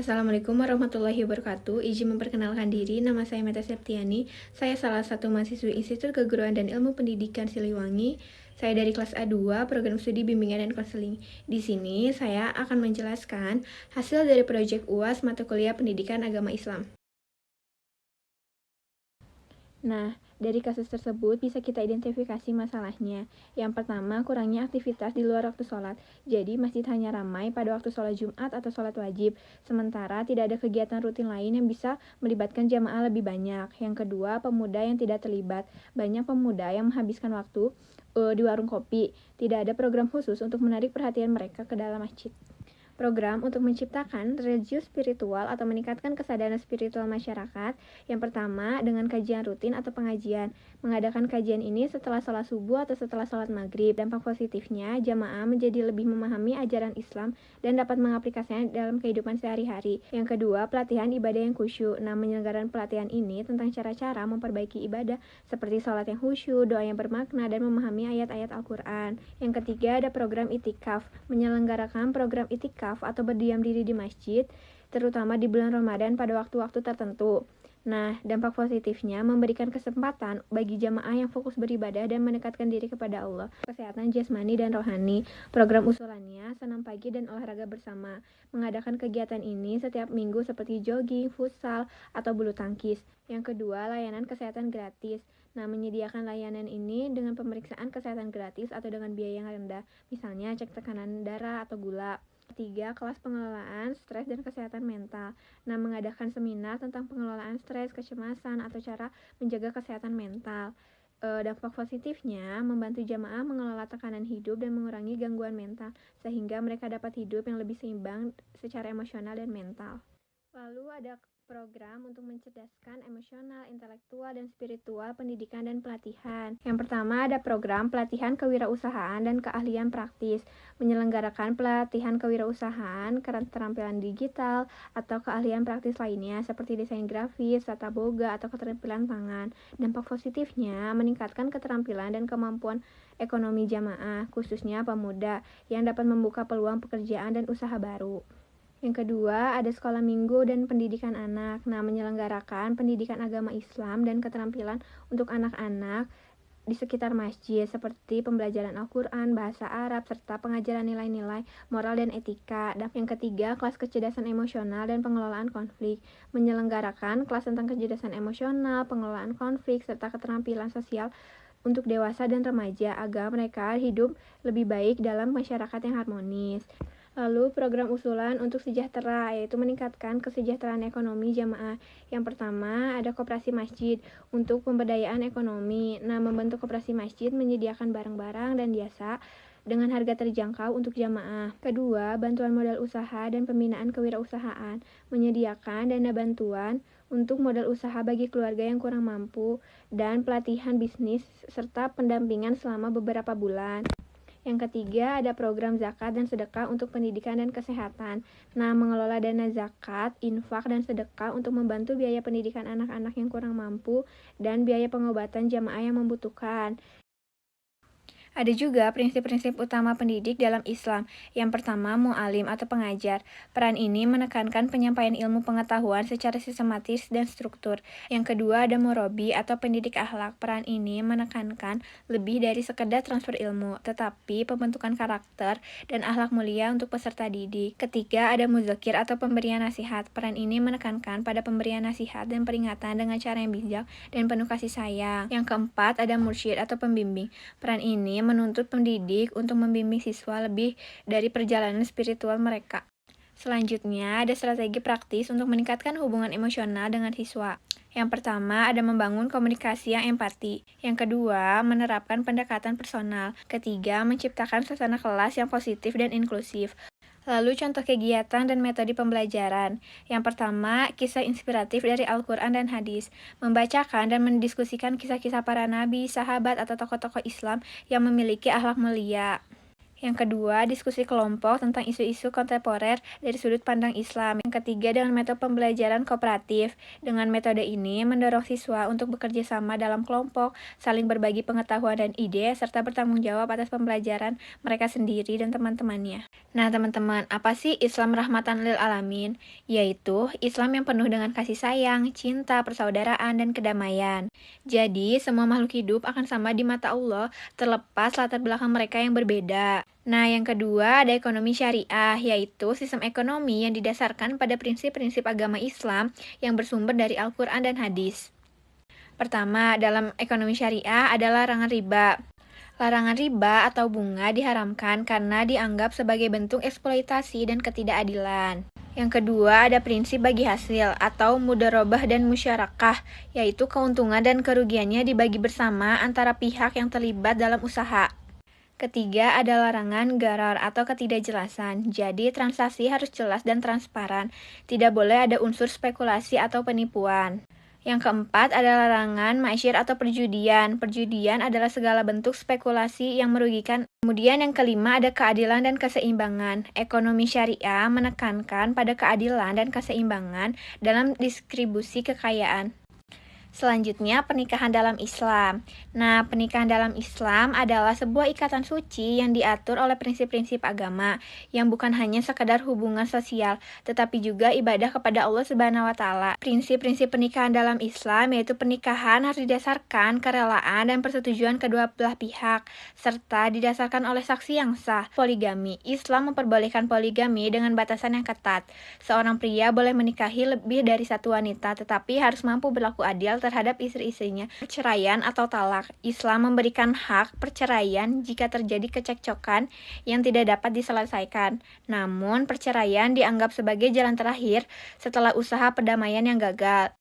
Assalamualaikum warahmatullahi wabarakatuh. Izin memperkenalkan diri, nama saya Meta Septiani. Saya salah satu mahasiswi Institut Keguruan dan Ilmu Pendidikan Siliwangi. Saya dari kelas A2, program studi bimbingan dan konseling. Di sini saya akan menjelaskan hasil dari proyek UAS mata kuliah Pendidikan Agama Islam. Nah, dari kasus tersebut bisa kita identifikasi masalahnya. Yang pertama, kurangnya aktivitas di luar waktu sholat. Jadi, masjid hanya ramai pada waktu sholat Jumat atau sholat wajib. Sementara, tidak ada kegiatan rutin lain yang bisa melibatkan jamaah lebih banyak. Yang kedua, pemuda yang tidak terlibat. Banyak pemuda yang menghabiskan waktu di warung kopi. Tidak ada program khusus untuk menarik perhatian mereka ke dalam masjid. Program untuk menciptakan religius spiritual atau meningkatkan kesadaran spiritual masyarakat. Yang pertama, dengan kajian rutin atau pengajian. Mengadakan kajian ini setelah sholat subuh atau setelah sholat maghrib. Dampak positifnya, jamaah menjadi lebih memahami ajaran Islam dan dapat mengaplikasikannya dalam kehidupan sehari-hari. Yang kedua, pelatihan ibadah yang khusyuk. Nah, penyelenggaraan pelatihan ini tentang cara-cara memperbaiki ibadah seperti sholat yang khusyuk, doa yang bermakna, dan memahami ayat-ayat Al-Quran. Yang ketiga, ada program itikaf. Menyelenggarakan program itikaf atau berdiam diri di masjid, terutama di bulan Ramadan pada waktu-waktu tertentu. Nah, dampak positifnya memberikan kesempatan bagi jamaah yang fokus beribadah dan mendekatkan diri kepada Allah, kesehatan jasmani dan rohani. Program usulannya senam pagi dan olahraga bersama. Mengadakan kegiatan ini setiap minggu seperti jogging, futsal, atau bulu tangkis. Yang kedua, layanan kesehatan gratis. Nah, menyediakan layanan ini dengan pemeriksaan kesehatan gratis atau dengan biaya yang rendah, misalnya cek tekanan darah atau gula. Ketiga, kelas pengelolaan stres dan kesehatan mental. Nah, mengadakan seminar tentang pengelolaan stres, kecemasan, atau cara menjaga kesehatan mental. Dampak positifnya, membantu jamaah mengelola tekanan hidup dan mengurangi gangguan mental, sehingga mereka dapat hidup yang lebih seimbang secara emosional dan mental. Lalu ada program untuk mencerdaskan emosional, intelektual, dan spiritual pendidikan dan pelatihan. Yang pertama ada program pelatihan kewirausahaan dan keahlian praktis. Menyelenggarakan pelatihan kewirausahaan, keterampilan digital, atau keahlian praktis lainnya seperti desain grafis, tata boga, atau keterampilan pangan. Dampak positifnya meningkatkan keterampilan dan kemampuan ekonomi jamaah, khususnya pemuda, yang dapat membuka peluang pekerjaan dan usaha baru. Yang kedua, ada sekolah minggu dan pendidikan anak. Nah, menyelenggarakan pendidikan agama Islam dan keterampilan untuk anak-anak di sekitar masjid seperti pembelajaran Al-Quran, bahasa Arab, serta pengajaran nilai-nilai moral dan etika. Dan yang ketiga, kelas kecerdasan emosional dan pengelolaan konflik. Menyelenggarakan kelas tentang kecerdasan emosional, pengelolaan konflik, serta keterampilan sosial untuk dewasa dan remaja agar mereka hidup lebih baik dalam masyarakat yang harmonis. Lalu program usulan untuk sejahtera, yaitu meningkatkan kesejahteraan ekonomi jamaah. Yang pertama ada koperasi masjid untuk pemberdayaan ekonomi. Nah, membentuk koperasi masjid menyediakan barang-barang dan jasa dengan harga terjangkau untuk jamaah. Kedua, bantuan modal usaha dan pembinaan kewirausahaan. Menyediakan dana bantuan untuk modal usaha bagi keluarga yang kurang mampu dan pelatihan bisnis serta pendampingan selama beberapa bulan. Yang ketiga, ada program zakat dan sedekah untuk pendidikan dan kesehatan. Nah, mengelola dana zakat, infak, dan sedekah untuk membantu biaya pendidikan anak-anak yang kurang mampu dan biaya pengobatan jamaah yang membutuhkan. Ada juga prinsip-prinsip utama pendidik dalam Islam. Yang pertama, mu'alim atau pengajar. Peran ini menekankan penyampaian ilmu pengetahuan secara sistematis dan struktur. Yang kedua, ada murabi atau pendidik akhlak. Peran ini menekankan lebih dari sekedar transfer ilmu, tetapi pembentukan karakter dan akhlak mulia untuk peserta didik. Ketiga, ada muzakir atau pemberian nasihat. Peran ini menekankan pada pemberian nasihat dan peringatan dengan cara yang bijak dan penuh kasih sayang. Yang keempat, ada mursyid atau pembimbing. Peran ini menuntut pendidik untuk membimbing siswa lebih dari perjalanan spiritual mereka. Selanjutnya, ada strategi praktis untuk meningkatkan hubungan emosional dengan siswa. Yang pertama, ada membangun komunikasi yang empati. Yang kedua, menerapkan pendekatan personal. Ketiga, menciptakan suasana kelas yang positif dan inklusif. Lalu contoh kegiatan dan metode pembelajaran. Yang pertama, kisah inspiratif dari Al-Quran dan hadis. Membacakan dan mendiskusikan kisah-kisah para nabi, sahabat, atau tokoh-tokoh Islam yang memiliki akhlak mulia. Yang kedua, diskusi kelompok tentang isu-isu kontemporer dari sudut pandang Islam. Yang ketiga, dengan metode pembelajaran kooperatif. Dengan metode ini mendorong siswa untuk bekerja sama dalam kelompok, saling berbagi pengetahuan dan ide, serta bertanggung jawab atas pembelajaran mereka sendiri dan teman-temannya. Nah, teman-teman, apa sih Islam rahmatan lil alamin? Yaitu Islam yang penuh dengan kasih sayang, cinta, persaudaraan, dan kedamaian. Jadi, semua makhluk hidup akan sama di mata Allah, terlepas latar belakang mereka yang berbeda. Nah, yang kedua ada ekonomi syariah, yaitu sistem ekonomi yang didasarkan pada prinsip-prinsip agama Islam yang bersumber dari Al-Quran dan Hadis. Pertama, dalam ekonomi syariah ada larangan riba. Larangan riba atau bunga diharamkan karena dianggap sebagai bentuk eksploitasi dan ketidakadilan. Yang kedua, ada prinsip bagi hasil atau mudharabah dan musyarakah, yaitu keuntungan dan kerugiannya dibagi bersama antara pihak yang terlibat dalam usaha. Ketiga, ada larangan gharar atau ketidakjelasan. Jadi, transaksi harus jelas dan transparan. Tidak boleh ada unsur spekulasi atau penipuan. Yang keempat ada larangan ma'syir atau perjudian. Perjudian adalah segala bentuk spekulasi yang merugikan. Kemudian yang kelima ada keadilan dan keseimbangan. Ekonomi syariah menekankan pada keadilan dan keseimbangan dalam distribusi kekayaan. Selanjutnya, pernikahan dalam Islam. Nah, pernikahan dalam Islam adalah sebuah ikatan suci yang diatur oleh prinsip-prinsip agama, yang bukan hanya sekadar hubungan sosial, tetapi juga ibadah kepada Allah Subhanahu wa Ta'ala. Prinsip-prinsip pernikahan dalam Islam yaitu pernikahan harus didasarkan kerelaan dan persetujuan kedua belah pihak, serta didasarkan oleh saksi yang sah. Poligami. Islam memperbolehkan poligami dengan batasan yang ketat. Seorang pria boleh menikahi lebih dari satu wanita, tetapi harus mampu berlaku adil terhadap istri-istrinya. Perceraian atau talak. Islam memberikan hak perceraian jika terjadi kecekcokan yang tidak dapat diselesaikan. Namun, perceraian dianggap sebagai jalan terakhir setelah usaha perdamaian yang gagal.